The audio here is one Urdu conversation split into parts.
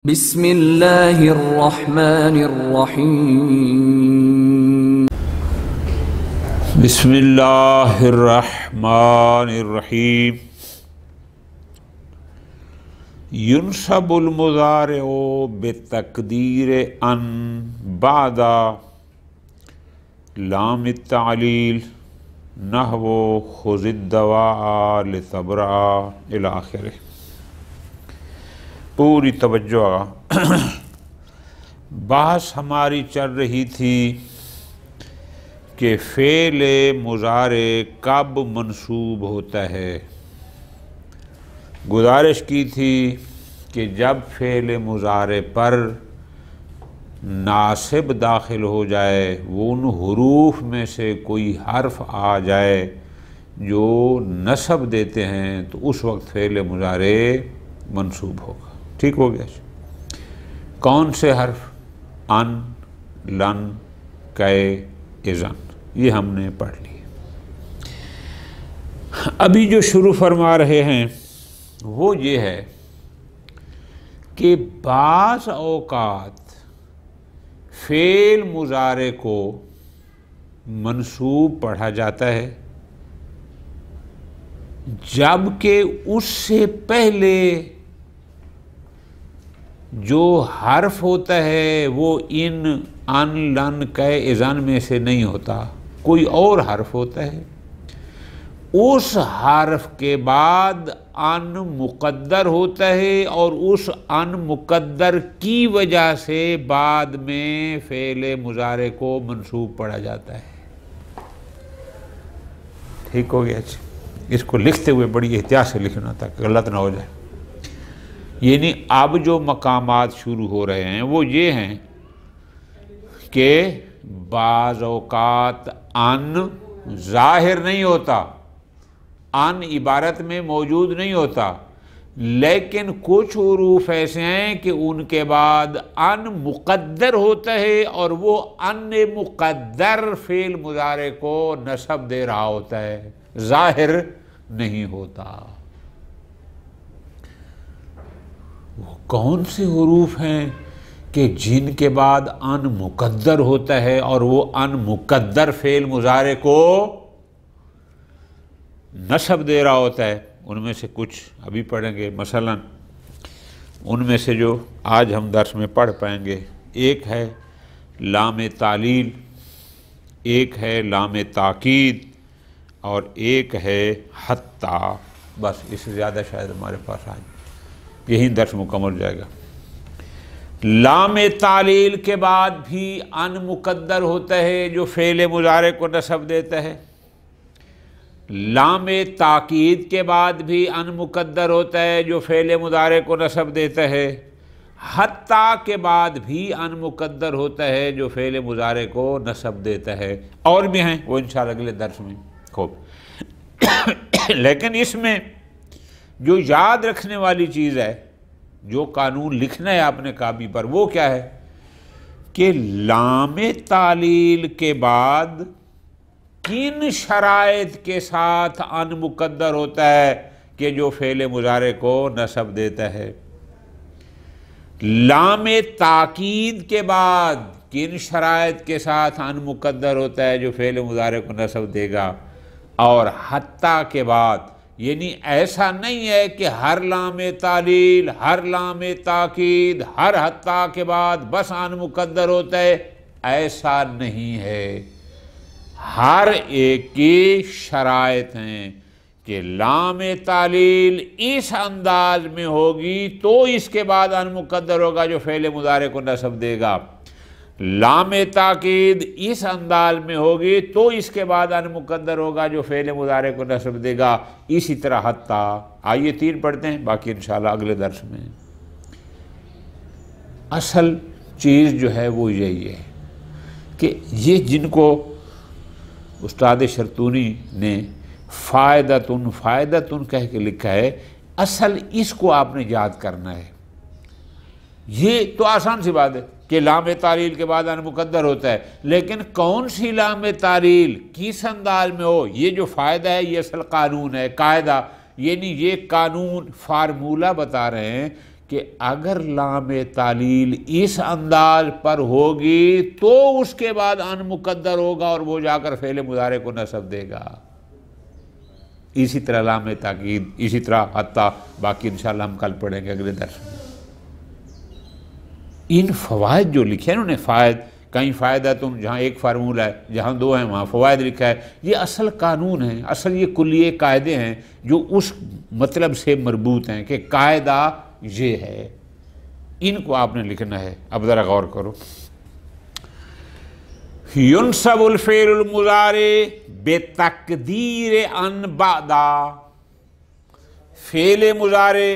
بسم اللہ الرحمن الرحیم بسم اللہ الرحمن الرحیم ينصب المضارع بتقدیر ان بعد لام التعلیل نحو خذ الدواء لتبرأ الی آخرہ۔ پوری توجہ، بحث ہماری چل رہی تھی کہ فعل مضارع کب منصوب ہوتا ہے۔ گزارش کی تھی کہ جب فعل مضارع پر ناصب داخل ہو جائے، وہ ان حروف میں سے کوئی حرف آ جائے جو نصب دیتے ہیں، تو اس وقت فعل مضارع منصوب ہوگا۔ ٹھیک ہو گیا؟ کون سے حرف؟ ان، لن، کئے، اذن، یہ ہم نے پڑھ لی۔ ابھی جو شروع فرما رہے ہیں وہ یہ ہے کہ بعض اوقات فعل مضارع کو منصوب پڑھا جاتا ہے جبکہ اس سے پہلے جو حرف ہوتا ہے وہ ان، لن، کئے، اذن میں سے نہیں ہوتا، کوئی اور حرف ہوتا ہے۔ اس حرف کے بعد ان مقدر ہوتا ہے اور اس ان مقدر کی وجہ سے بعد میں فعل مضارع کو منصوب پڑھا جاتا ہے۔ ٹھیک ہو گیا؟ اس کو لکھتے ہوئے بڑی احتیاط سے لکھنا تھا کہ غلط نہ ہو جائے۔ یعنی اب جو مقامات شروع ہو رہے ہیں وہ یہ ہیں کہ بعض اوقات ان ظاہر نہیں ہوتا، ان عبارت میں موجود نہیں ہوتا، لیکن کچھ حروف ایسے ہیں کہ ان کے بعد ان مقدر ہوتا ہے اور وہ ان مقدر فعل مضارع کو نصب دے رہا ہوتا ہے، ظاہر نہیں ہوتا۔ وہ کون سے حروف ہیں کہ جن کے بعد ان مقدر ہوتا ہے اور وہ ان مقدر فعل مضارع کو نصب دے رہا ہوتا ہے؟ ان میں سے کچھ ابھی پڑھیں گے۔ مثلا ان میں سے جو آج ہم درس میں پڑھ پائیں گے، ایک ہے لام تعلیل، ایک ہے لام تاکید، اور ایک ہے حتی۔ بس اس سے زیادہ شاید ہمارے پاس آئے، یہی درس مکمل ہو جائے گا۔ لام تعلیل کے بعد بھی ان مقدر ہوتا ہے جو فعل مضارع کو نصب دیتا ہے۔ لام تاکید کے بعد بھی ان مقدر ہوتا ہے جو فعل مضارع کو نصب دیتا ہے۔ حتی کے بعد بھی ان مقدر ہوتا ہے جو فعل مضارع کو نصب دیتا ہے۔ اور بھی ہیں، وہ انشاءاللہ اگلے درس میں۔ خوب، لیکن اس میں جو یاد رکھنے والی چیز ہے، جو قانون لکھنا ہے آپ نے کاپی پر، وہ کیا ہے کہ لام تعلیل کے بعد کن شرائط کے ساتھ ان مقدر ہوتا ہے کہ جو فعل مضارع کو نصب دیتا ہے۔ لام تاکید کے بعد کن شرائط کے ساتھ ان مقدر ہوتا ہے جو فعل مضارع کو نصب دے گا۔ اور حتی کے بعد، یعنی ایسا نہیں ہے کہ ہر لام تعلیل، ہر لام تاکید، ہر حتی کے بعد بس ان مقدر ہوتا ہے، ایسا نہیں ہے۔ ہر ایک کی شرائط ہیں کہ لام تعلیل اس انداز میں ہوگی تو اس کے بعد ان مقدر ہوگا جو فعل مضارع کو نصب دے گا۔ لام تاکید اس انداز میں ہوگی تو اس کے بعد ان مقدر ہوگا جو فعل مضارع کو نصب دے گا۔ اسی طرح حتی۔ آئیے تین پڑھتے ہیں، باقی انشاءاللہ اگلے درس میں۔ اصل چیز جو ہے وہ یہی ہے کہ یہ جن کو استاد شرطونی نے فائدتن کہہ کے لکھا ہے، اصل اس کو آپ نے یاد کرنا ہے۔ یہ تو آسان سی بات ہے کہ لام تعلیل کے بعد ان مقدر ہوتا ہے، لیکن کون سی لام تعلیل کس انداز میں ہو، یہ جو فائدہ ہے یہ اصل قانون ہے، قاعدہ، یعنی یہ قانون فارمولہ بتا رہے ہیں کہ اگر لام تعلیل اس انداز پر ہوگی تو اس کے بعد ان مقدر ہوگا اور وہ جا کر فعل مضارع کو نصب دے گا. اسی طرح لام تاکید، اسی طرح حتی، باقی انشاءاللہ ہم کل پڑھیں گے اگلے درس میں. ان فوائد جو لکھے ہیں انہوں نے، فائد کہیں فائدہ تم، جہاں ایک فارمولہ ہے، جہاں دو ہیں وہاں فوائد لکھا ہے. یہ اصل قانون ہیں، اصل یہ کلیے قاعدے ہیں جو اس مطلب سے مربوط ہیں کہ قاعدہ یہ ہے. ان کو آپ نے لکھنا ہے. اب ذرا غور کرو. ينصب الفعل المضارع بتقدیر ان بعدا، فعل مضارع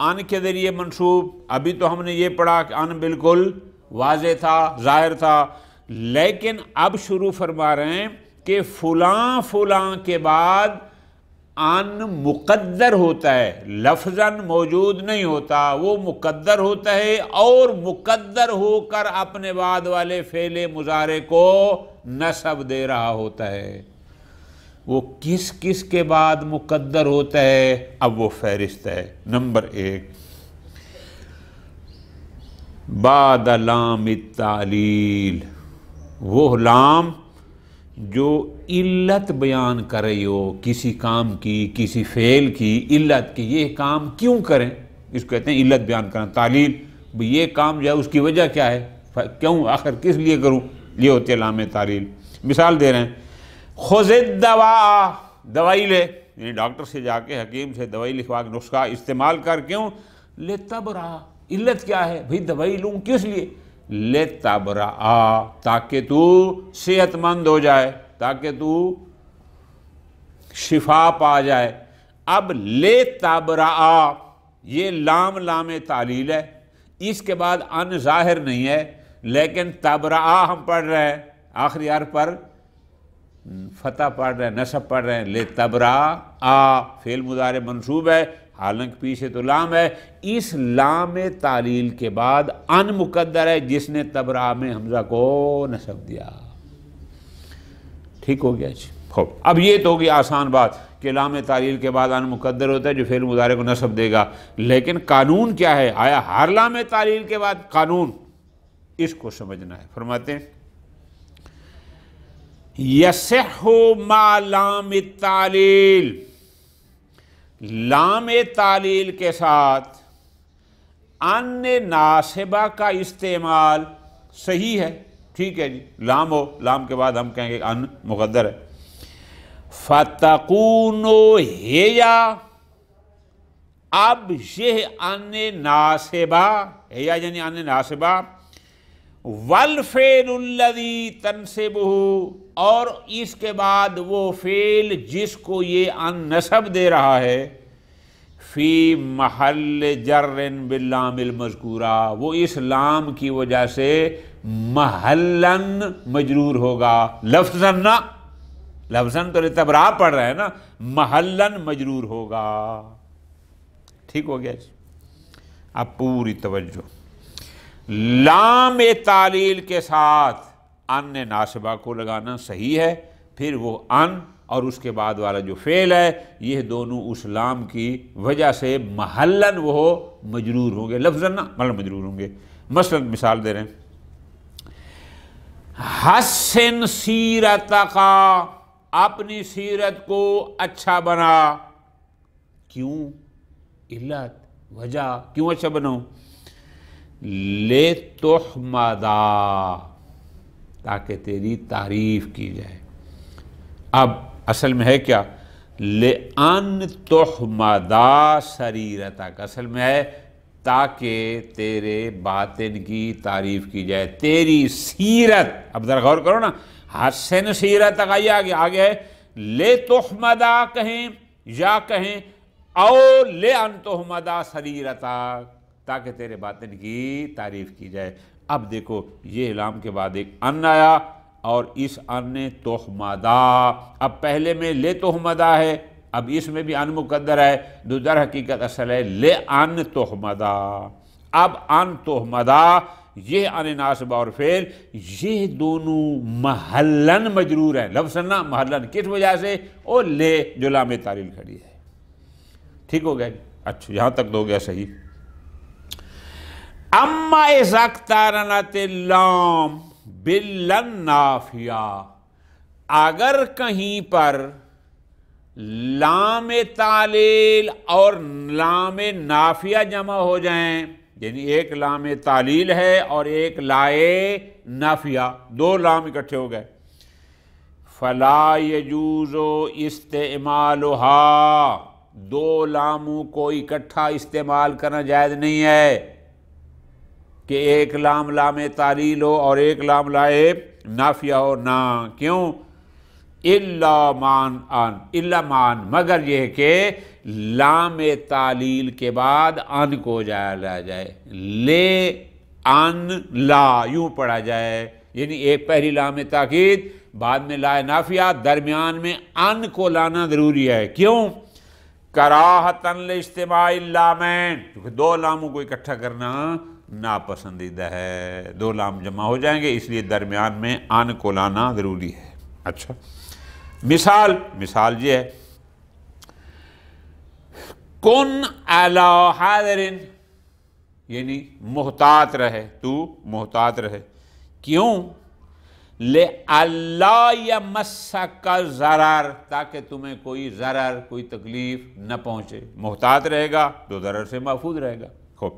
ان کے ذریعے منصوب. ابھی تو ہم نے یہ پڑھا کہ ان بالکل واضح تھا، ظاہر تھا، لیکن اب شروع فرما رہے ہیں کہ فلاں فلاں کے بعد ان مقدر ہوتا ہے، لفظاً موجود نہیں ہوتا، وہ مقدر ہوتا ہے اور مقدر ہو کر اپنے بعد والے فعل مضارع کو نصب دے رہا ہوتا ہے. وہ کس کس کے بعد مقدر ہوتا ہے؟ اب وہ فہرست ہے. نمبر 1، بعد لام التعلیل، وہ لام جو علت بیان کر رہی ہو کسی کام کی، کسی فعل کی علت کی. یہ کام کیوں کریں، اس کو کہتے ہیں علت بیان کرنا. تعلیل، یہ کام جو ہے اس کی وجہ کیا ہے، کیوں، آخر کس لیے کروں، یہ ہوتے ہیں لام تعلیل. مثال دے رہے ہیں، خذ الدواء، دوائی لے، یعنی ڈاکٹر سے جا کے، حکیم سے دوائی لکھوا کے نسخہ استعمال کر. کیوں؟ لتبرا، علت کیا ہے بھئی، دوائی لوں کس لیے، لتبرا، تاکہ تو صحت مند ہو جائے، تاکہ تو شفا پا جائے. اب لتبرا، یہ لام تعلیل ہے، اس کے بعد ان ظاہر نہیں ہے، لیکن تبرا ہم پڑھ رہے ہیں، آخری حرف پر فتح پڑھ رہے ہیں، نصب پڑھ رہے ہیں. لتبرا، فعل مضارع منصوب ہے، حالانکہ پیچھے تو لام ہے. اس لام تعلیل کے بعد ان مقدر ہے جس نے تبرا میں حمزہ کو نصب دیا. ٹھیک ہو گیا جی. اب یہ تو ہوگی آسان بات کہ لام تعلیل کے بعد ان مقدر ہوتا ہے جو فعل مضارع کو نصب دے گا. لیکن قانون کیا ہے؟ آیا ہر لام تعلیل کے بعد قانون؟ اس کو سمجھنا ہے. فرماتے ہیں یصح مع لام التعلیل، لام تعلیل کے ساتھ ان ناصبہ کا استعمال صحیح ہے. ٹھیک ہے جی، لام ہو، لام کے بعد ہم کہیں گے ان مقدر ہے. فتقون ہیا، اب یہ ان ناصبہ، ہیا یعنی ان ناصبہ، والفعل الذی تنصبہ، اور اس کے بعد وہ فعل جس کو یہ ان نصب دے رہا ہے، فی محل جر باللام المذکورہ، وہ اس لام کی وجہ سے محلاً مجرور ہوگا، لفظاً نہ، لفظاً تو لتبرا پڑھ رہا ہے نا، محلاً مجرور ہوگا. ٹھیک ہو گیا جی. اب پوری توجہ، لام تعلیل کے ساتھ ان ناصبہ کو لگانا صحیح ہے. پھر وہ ان اور اس کے بعد والا جو فعل ہے، یہ دونوں اس لام کی وجہ سے محلاً وہ مجرور ہوں گے، لفظاً نہ محلاً مجرور ہوں گے. مثلا مثال دے رہے ہیں، حسن سیرتک، اپنی سیرت کو اچھا بنا. کیوں؟ علت، وجہ، کیوں اچھا بناؤں؟ لتحمدا، تاکہ تیری تعریف کی جائے. اب اصل میں ہے کیا؟ لأن تحمدا سریرتک، اصل میں ہے تاکہ تیرے باطن کی تعریف کی جائے، تیری سیرت. اب ذرا غور کرو نا، حسن سیرتک آگے ہے، لتحمدا کہیں یا کہیں او لأن تحمدا سریرتک، تاکہ تیرے باطن کی تعریف کی جائے. اب دیکھو، یہ لام کے بعد ایک ان آیا اور اس ان نے تحمدا، اب پہلے میں لے تحمدا ہے، اب اس میں بھی ان مقدر ہے، در حقیقت اصل ہے لے ان تحمدا. اب ان تحمدا، یہ ان ناصبہ اور فعل، یہ دونوں محلاً مجرور ہیں، لفظاً نہ محلاً. کس وجہ سے؟ او لے جو لام تعلیل کھڑی ہے. ٹھیک ہو گیا جی. اچھا، یہاں تک تو ہو گیا صحیح. اما اذا اقترنت اللام باللن نافیہ، اگر کہیں پر لام تعلیل اور لام نافیہ جمع ہو جائیں، یعنی ایک لام تعلیل ہے اور ایک لائے نافیہ، دو لام اکٹھے ہو گئے، فلا یجوز استعمالها، دو لاموں کو اکٹھا استعمال کرنا جائز نہیں ہے کہ ایک لام لام تعلیل ہو اور ایک لام لائے نافیہ ہو، نہ، کیوں؟ الا مان، مگر یہ کہ لام تعلیل کے بعد ان کو لایا جائے، لے ان لا یوں پڑھا جائے، یعنی ایک پہلی لام تاکید بعد میں لا نافیہ، درمیان میں ان کو لانا ضروری ہے، کیوں؟ کراہتن لاجتماع اللامین، کیونکہ دو لاموں کو اکٹھا کرنا ناپسندیدہ ہے، دو لام جمع ہو جائیں گے، اس لیے درمیان میں ان کو لانا ضروری ہے۔ اچھا، مثال یہ ہے، کن علی حاضر، یعنی محتاط رہے، تو محتاط رہے، کیوں؟ لِأَلَّا يَمَسَّكَ ضرر، تاکہ تمہیں کوئی ضرر، کوئی تکلیف نہ پہنچے، محتاط رہے گا تو ضرر سے محفوظ رہے گا۔ خوب،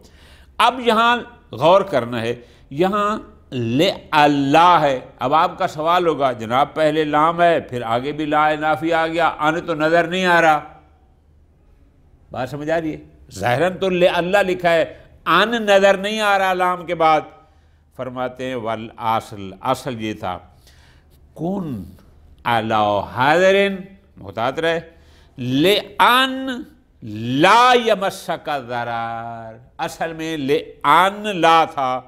اب یہاں غور کرنا ہے، یہاں لِأَلَّا ہے، اب آپ کا سوال ہوگا جناب پہلے لام ہے پھر آگے بھی لا نافی آ گیا، ان تو نظر نہیں آ رہا، بات سمجھ آ رہی ہے؟ ظاہراً تو لِأَلَّا لکھا ہے، ان نظر نہیں آ رہا لام کے بعد، فرماتے ہیں والاصل، اصل یہ تھا کن علی حاضر، محتاط رہے، لِأَن لا یمسک ضرر، اصل میں لِأَن لا تھا،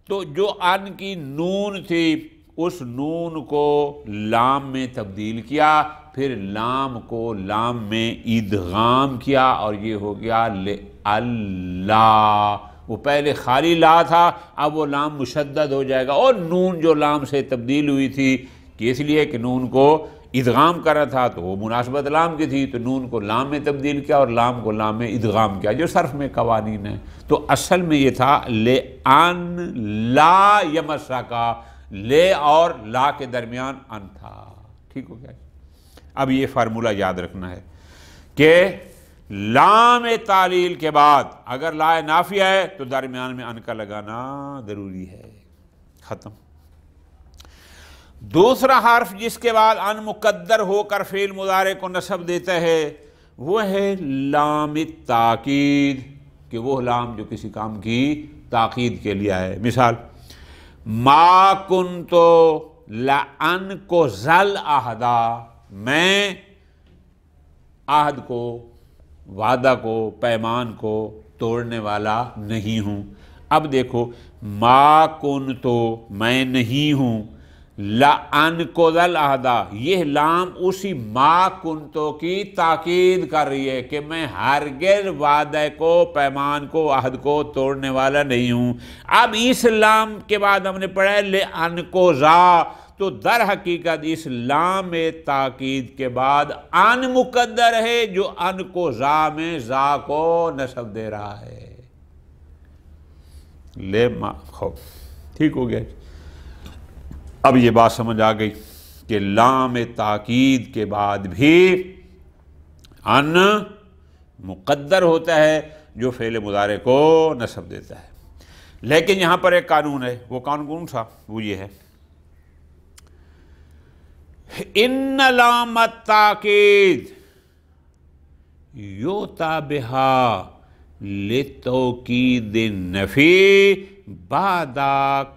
تو جو ان کی نون تھی اس نون کو لام میں تبدیل کیا، پھر لام کو لام میں ادغام کیا اور یہ ہو گیا لِأَلَّا، وہ پہلے خالی لا تھا، اب وہ لام مشدد ہو جائے گا، اور نون جو لام سے تبدیل ہوئی تھی کہ اس لیے کہ نون کو ادغام کرنا تھا تو وہ مناسبت لام کی تھی، تو نون کو لام میں تبدیل کیا اور لام کو لام میں ادغام کیا، جو صرف میں قوانین ہیں۔ تو اصل میں یہ تھا لِأَن لا یمسک، لے اور لا کے درمیان ان تھا، ٹھیک ہو گیا؟ اب یہ فارمولہ یاد رکھنا ہے کہ لام تعلیل کے بعد اگر لا نافیہ ہے تو درمیان میں ان کا لگانا ضروری ہے، ختم۔ دوسرا حرف جس کے بعد ان مقدر ہو کر فعل مضارع کو نصب دیتا ہے وہ ہے لام تاکید، کہ وہ لام جو کسی کام کی تاکید کے لیے ہے۔ مثال، ما کنت لانقض العہد، میں عہد کو، وعدہ کو، پیمان کو توڑنے والا نہیں ہوں۔ اب دیکھو، ما کنت، میں نہیں ہوں، لانقض العہد، یہ لام اسی ما کنتو کی تاکید کر رہی ہے کہ میں ہرگز وعدے کو، پیمان کو، عہد کو توڑنے والا نہیں ہوں۔ اب اس لام کے بعد ہم نے پڑھا ہے لانقض، تو در حقیقت اس لام تاکید کے بعد ان مقدر ہے جو ان کو زا میں زا کو نصب دے رہا ہے، لے ما، خوب، ٹھیک ہو گیا۔ اب یہ بات سمجھ آ گئی کہ لام تاکید کے بعد بھی ان مقدر ہوتا ہے جو فعل مضارع کو نصب دیتا ہے، لیکن یہاں پر ایک قانون ہے، وہ قانون کون سا؟ وہ یہ ہے، ان لام التاکید یؤتی بہا لتوکید النفی بعد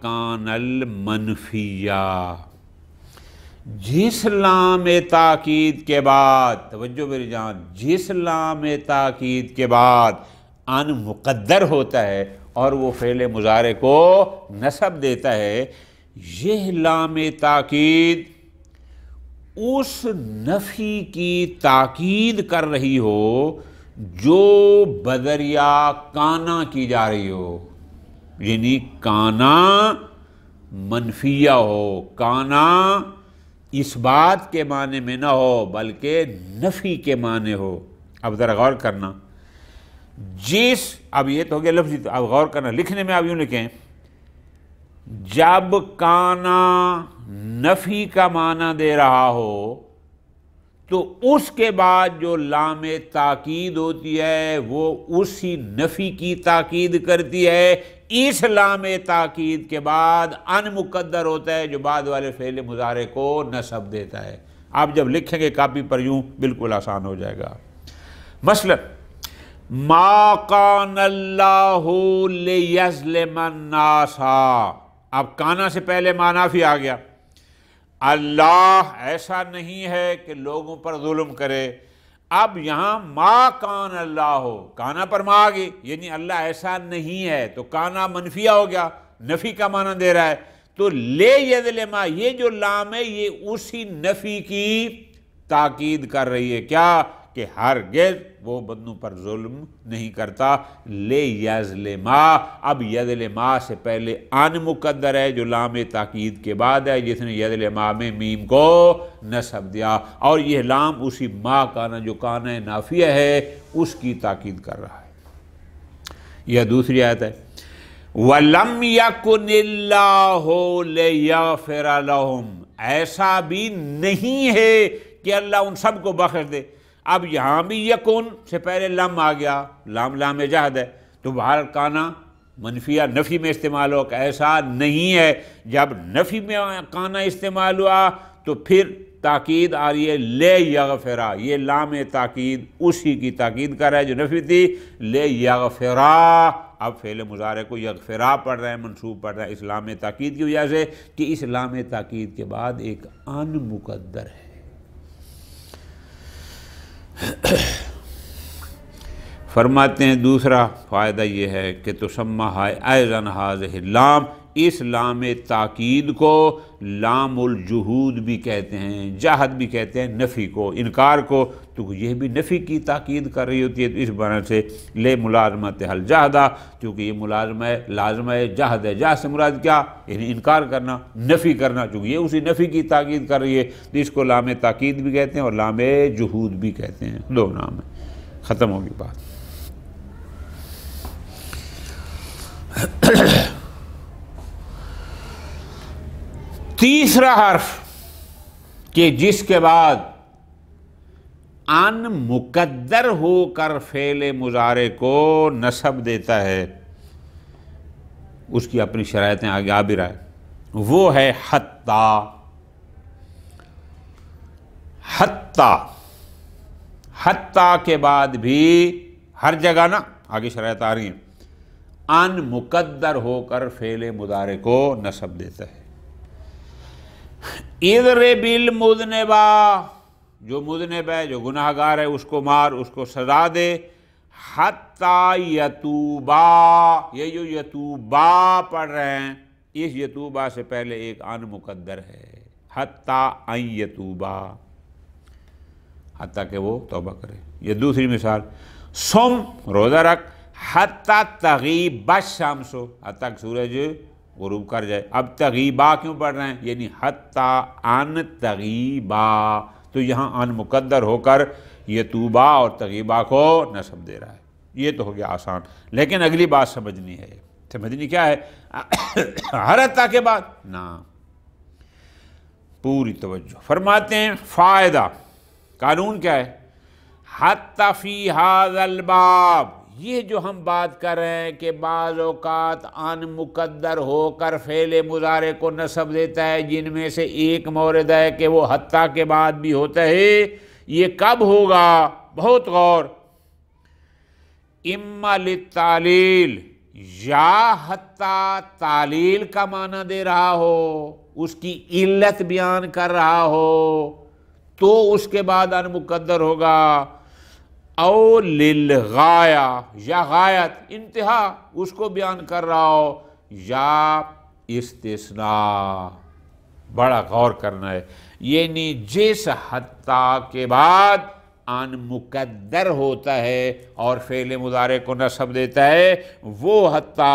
کان المنفیہ، جس لام تاکید کے بعد، توجہ میری جان، جس لام تاکید کے بعد ان مقدر ہوتا ہے اور وہ فعل مضارع کو نصب دیتا ہے، یہ لام تاکید اس نفی کی تاکید کر رہی ہو جو بذریعہ کانا کی جا رہی ہو، یعنی کانا منفیہ ہو، کانا اس بات کے معنی میں نہ ہو بلکہ نفی کے معنی ہو۔ اب ذرا غور کرنا، اب یہ تو ہو گیا لفظی، اب غور کرنا، لکھنے میں آپ یوں لکھیں، جب کانا نفی کا معنی دے رہا ہو تو اس کے بعد جو لام تاکید ہوتی ہے وہ اسی نفی کی تاکید کرتی ہے، اس لام تاکید کے بعد ان مقدر ہوتا ہے جو بعد والے فعل مضارع کو نصب دیتا ہے۔ آپ جب لکھیں گے کاپی پر یوں بالکل آسان ہو جائے گا۔ مثلا ما کان اللہ لیظلم الناس، اب کانا سے پہلے معنافی آ گیا، اللہ ایسا نہیں ہے کہ لوگوں پر ظلم کرے۔ اب یہاں ما کان اللہ ہو، کانا پر ما آگئی، یعنی اللہ ایسا نہیں ہے، تو کانا منفیہ ہو گیا، نفی کا معنی دے رہا ہے، تو لے یظلم، یہ جو لام ہے یہ اسی نفی کی تاکید کر رہی ہے، کیا کہ ہرگز وہ بندوں پر ظلم نہیں کرتا۔ لے یظلما، اب یظلما سے پہلے ان مقدر ہے جو لام تاکید کے بعد ہے، جس نے یظلما میں میم کو نصب دیا، اور یہ لام اسی ما کانا جو کانا نافیہ ہے اس کی تاکید کر رہا ہے۔ یہ دوسری آیت ہے، وَلَمْ يَكُنِ اللَّهُ لِيَغْفِرَ لَهُمْ، ایسا بھی نہیں ہے کہ اللہ ان سب کو بخش دے۔ اب یہاں بھی یکن سے پہلے لم آ گیا، لام جہد ہے، تو بہر کانا منفیہ نفی میں استعمال ہو کہ ایسا نہیں ہے۔ جب نفی میں کانا استعمال ہوا تو پھر تاکید آ رہی ہے لے یغفرا، یہ لام تاکید اسی کی تاکید کر رہا ہے جو نفی تھی، لے یغفرا، اب فعل مضارع کو یغفرا پڑھ رہے ہیں، منصوب پڑھ رہے ہیں اس لام تاکید کی وجہ سے کہ اس لام تاکید کے بعد ایک ان مقدر ہے۔ فرماتے ہیں دوسرا فائدہ یہ ہے کہ تسمى ایضاً هذه اللام، اس لام تاکید کو لام الجحود بھی کہتے ہیں، جہد بھی کہتے ہیں، نفی کو، انکار کو، تو یہ بھی نفی کی تاکید کر رہی ہوتی ہے، تو اس بنا سے لے ملازمت حل جہدہ، کیونکہ یہ ملازمہ ہے، لازمہ ہے، جہد ہے، جہد سے مراد کیا، یعنی انکار کرنا، نفی کرنا، چونکہ یہ اسی نفی کی تاکید کر رہی ہے، تو اس کو لام تاکید بھی کہتے ہیں اور لام جحود بھی کہتے ہیں، دو نام ہیں۔ ختم ہوگی بات۔ تیسرا حرف کہ جس کے بعد ان مقدر ہو کر فعل مضارع کو نصب دیتا ہے، اس کی اپنی شرائطیں آگے آ بھی رہا ہے، وہ ہے حتی۔ حتی کے بعد بھی ہر جگہ نا آگے شرائط آ رہی ہیں، ان مقدر ہو کر فعل مضارع کو نصب دیتا ہے۔ اضرب المذنبا، جو مذنب ہے، جو گناہ گار ہے، اس کو مار، اس کو سزا دے، حتی یتوبا، یہ جو یتوبا پڑھ رہے ہیں، اس یتوبا سے پہلے ایک ان مقدر ہے، حتی ان یتوبا، حتی کہ وہ توبہ کرے۔ یہ دوسری مثال، سم، روزہ رکھ، حتی تغیب الشمس، حتی کہ سورج غروب کر جائے۔ اب تغیبا کیوں پڑھ رہے ہیں، یعنی حتی ان تغیبا، تو یہاں ان مقدر ہو کر یتوبا اور تغیبا کو نصب دے رہا ہے۔ یہ تو ہو گیا آسان، لیکن اگلی بات سمجھنی ہے۔ سمجھنی کیا ہے؟ ہر حتی کے بعد نا، پوری توجہ۔ فرماتے ہیں فائدہ، قانون کیا ہے؟ حتی فی ھذا الباب، یہ جو ہم بات کر رہے ہیں کہ بعض اوقات ان مقدر ہو کر فعل مضارع کو نصب دیتا ہے، جن میں سے ایک مورد ہے کہ وہ حتی کے بعد بھی ہوتا ہے، یہ کب ہوگا؟ بہت غور، اما للتعلیل، یا حتی تعلیل کا معنی دے رہا ہو، اس کی علت بیان کر رہا ہو تو اس کے بعد ان مقدر ہوگا، او للغایہ، یا غایت انتہا اس کو بیان کر رہا ہو، یا استثناء۔ بڑا غور کرنا ہے، یعنی جس حتی کے بعد ان مقدر ہوتا ہے اور فعل مضارع کو نصب دیتا ہے، وہ حتی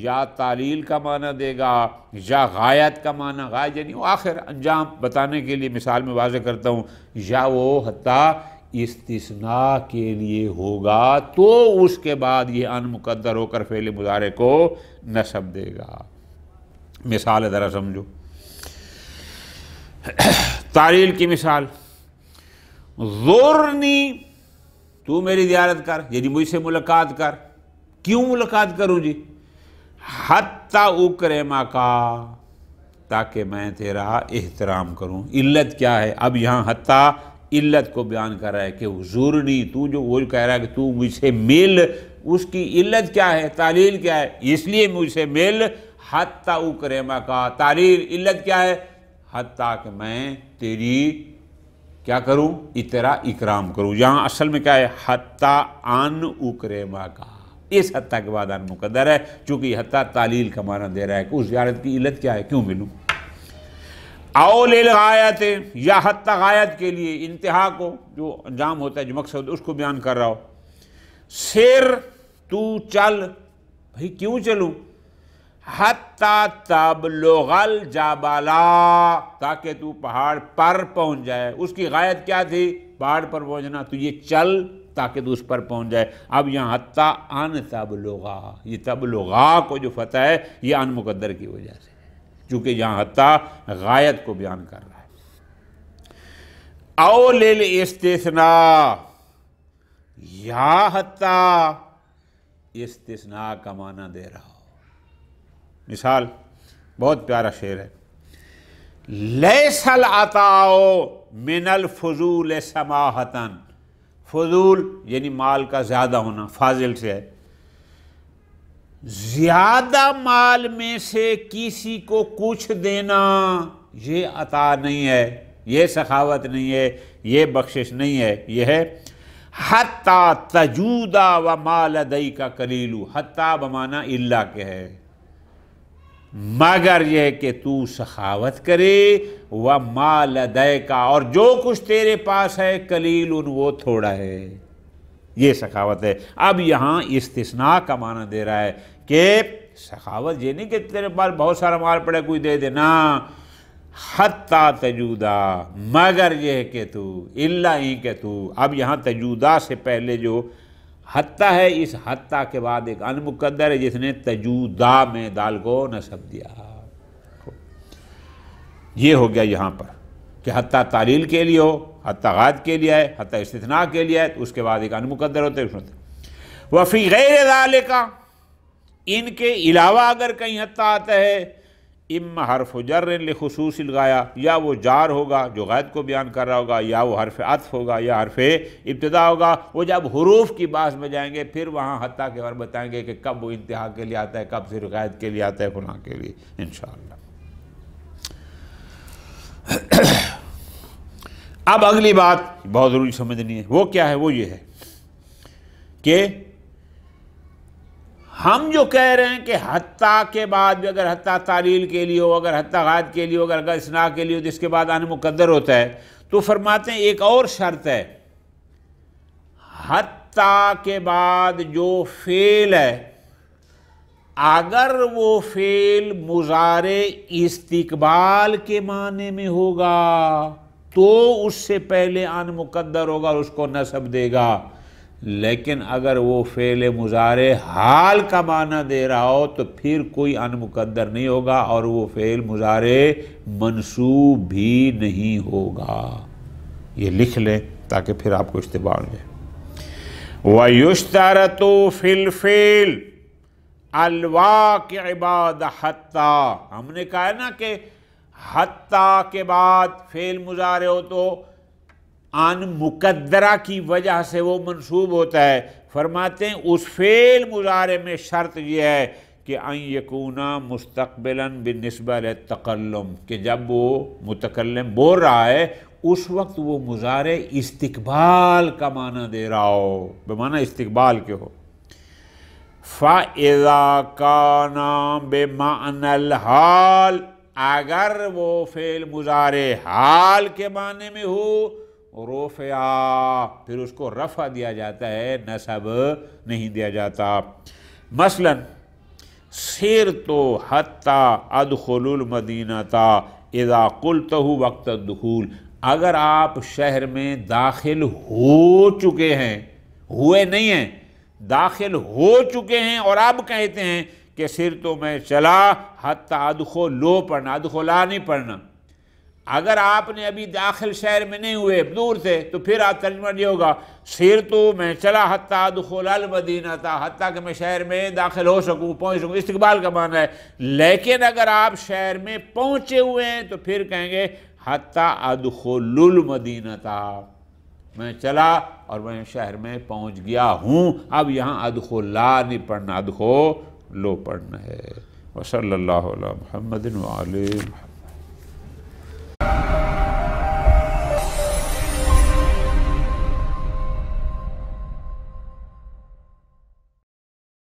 یا تعلیل کا معنی دے گا یا غایت کا معنی، غایت یعنی وہ آخر انجام بتانے کے لیے مثال میں واضح کرتا ہوں، یا وہ حتی استثناء کے لیے ہوگا تو اس کے بعد یہ ان مقدر ہو کر فعل مضارع کو نصب دے گا۔ مثال ذرا سمجھو، تعلیل کی مثال، زورنی، تو میری زیارت کر، یعنی مجھ سے ملاقات کر۔ کیوں ملاقات کروں جی؟ حتی اکرمک، تاکہ میں تیرا احترام کروں۔ علت کیا ہے؟ اب یہاں حتی علت کو بیان کر رہا ہے کہ زورنی، تو جو وہ کہہ رہا ہے کہ تو مجھ سے مل، اس کی علت کیا ہے، تعلیل کیا ہے؟ اس لیے مجھ سے مل، حتی اکرمک، تعلیل علت کیا ہے؟ حتیٰ کہ میں تیری کیا کروں؟ تیرا اکرام کروں۔ یہاں اصل میں کیا ہے؟ حتیٰ ان اکرمک، اس حتیٰ کے بعد ان مقدر ہے، چونکہ یہ حتیٰ تعلیل کا معنی دے رہا ہے کہ اس زیارت کی علت کیا ہے، کیوں ملوں۔ او للغایت، یا حتیٰ غایت کے لیے، انتہا کو جو انجام ہوتا ہے، جو مقصد اس کو بیان کر رہا ہو۔ سر، تو چل، بھئی کیوں چلوں؟ حتیٰ تبلغ الجبل، تاکہ تو پہاڑ پر پہنچ جائے۔ اس کی غایت کیا تھی؟ پہاڑ پر پہنچنا، تو یہ چل تاکہ تو اس پر پہنچ جائے۔ اب یہاں حتیٰ ان تبلغا، یہ تبلغا کو جو فتح ہے یہ ان مقدر کی وجہ سے، چونکہ یہاں حتیٰ غایت کو بیان کر رہا ہے۔ او للاستثناء، یا حتیٰ استثناء کا معنی دے رہا ہو۔ مثال بہت پیارا شعر ہے، لیس العطاء من الفضول سماحتاً، فضول یعنی مال کا زیادہ ہونا، فاضل سے ہے، زیادہ مال میں سے کسی کو کچھ دینا یہ عطا نہیں ہے، یہ سخاوت نہیں ہے، یہ بخشش نہیں ہے، یہ ہے حتیٰ تجودا وما لدیک قلیل، حتیٰ بمعنی الا کے ہے، مگر یہ کہ تو سخاوت کرے، وما لدیک، اور جو کچھ تیرے پاس ہے، قلیل وہ تھوڑا ہے، یہ سخاوت ہے۔ اب یہاں استثناء کا معنی دے رہا ہے کہ سخاوت یہ نہیں کہ تیرے پاس بہت سارا مال پڑے کوئی دے دے، نا، حتیٰ تجودا، مگر یہ کہ تو، الا ہی کہ تو۔ اب یہاں تجودا سے پہلے جو حتیٰ ہے، اس حتیٰ کے بعد ایک ان مقدر ہے جس نے تجودا میں دال کو نصب دیا، یہ ہو گیا یہاں پر کہ حتیٰ تعلیل کے لیے ہو، حتیٰ غایت کے لیے ہے، حتیٰ استثناء کے لیے ہے، تو اس کے بعد ایک ان مقدر ہوتا ہے۔ وفی غیر ذالک، ان کے علاوہ اگر کہیں حتیٰ آتا ہے، اما حرف جر لخصوص الغایہ، یا وہ جار ہوگا جو غایت کو بیان کر رہا ہوگا، یا وہ حرف عطف ہوگا، یا حرف ابتدا ہوگا۔ وہ جب حروف کی بات میں جائیں گے پھر وہاں حتیٰ کے بارے بتائیں گے کہ کب وہ انتہا کے لیے آتا ہے، کب صرف غایت کے لیے آتا ہے، فلاں کے لیے، انشاءاللہ۔ اب اگلی بات بہت ضروری سمجھنی ہے، وہ کیا ہے؟ وہ یہ ہے کہ ہم جو کہہ رہے ہیں کہ حتیٰ کے بعد بھی اگر حتیٰ تعلیل کے لیے ہو، اگر حتیٰ غایت کے لیے ہو، اگر استثناء کے لیے ہو، جس کے بعد ان مقدر ہوتا ہے، تو فرماتے ہیں ایک اور شرط ہے، حتیٰ کے بعد جو فعل ہے اگر وہ فعل مضارع استقبال کے معنی میں ہوگا تو اس سے پہلے ان مقدر ہوگا اور اس کو نصب دے گا، لیکن اگر وہ فعل مضارع حال کا معنی دے رہا ہو تو پھر کوئی ان مقدر نہیں ہوگا اور وہ فعل مضارع منصوب بھی نہیں ہوگا۔ یہ لکھ لیں تاکہ پھر آپ کو اشتباہ ہو جائے۔ وَيُشْتَرَطُ فِي الْفِعْلِ الْوَاقِعِ بَعْدَ حَتَّى، ہم نے کہا ہے نا کہ حتیٰ کے بعد فعل مضارع ہو تو ان مقدرہ کی وجہ سے وہ منصوب ہوتا ہے۔ فرماتے ہیں اس فعل مضارع میں شرط یہ ہے کہ ان یکونا مستقبلا بالنسبہ للتکلم، کہ جب وہ متکلم بول رہا ہے اس وقت وہ مضارع استقبال کا معنی دے رہا ہو، بمعنی استقبال کے ہو۔ فَإِذَا كَانَ بِمَعْنَى الْحَالِ، اگر وہ فعل مضارع حال کے معنی میں ہو، رفع، پھر اس کو رفع دیا جاتا ہے، نصب نہیں دیا جاتا۔ مثلا سرت حتی ادخل المدینہ اذا قلتہ وقت الدخول، اگر آپ شہر میں داخل ہو چکے ہیں، ہوئے نہیں ہیں، داخل ہو چکے ہیں اور اب کہتے ہیں کہ سرت میں چلا حتی ادخلوا پڑھنا، ادخلا نہیں پڑھنا۔ اگر آپ نے ابھی داخل شہر میں نہیں ہوئے، دور سے، تو پھر آپ ترجمہ یہ ہوگا سرت میں چلا حتی ادخل المدینہ تھا، حتیٰ کہ میں شہر میں داخل ہو سکوں، پہنچ سکوں، استقبال کا معنی ہے۔ لیکن اگر آپ شہر میں پہنچے ہوئے ہیں تو پھر کہیں گے حتی ادخل المدینہ تھا، میں چلا اور میں شہر میں پہنچ گیا ہوں۔ اب یہاں ادخلا نہیں پڑھنا، ادخلوا پڑھنا ہے۔ وصلی اللہ علی محمد وعلی محمد۔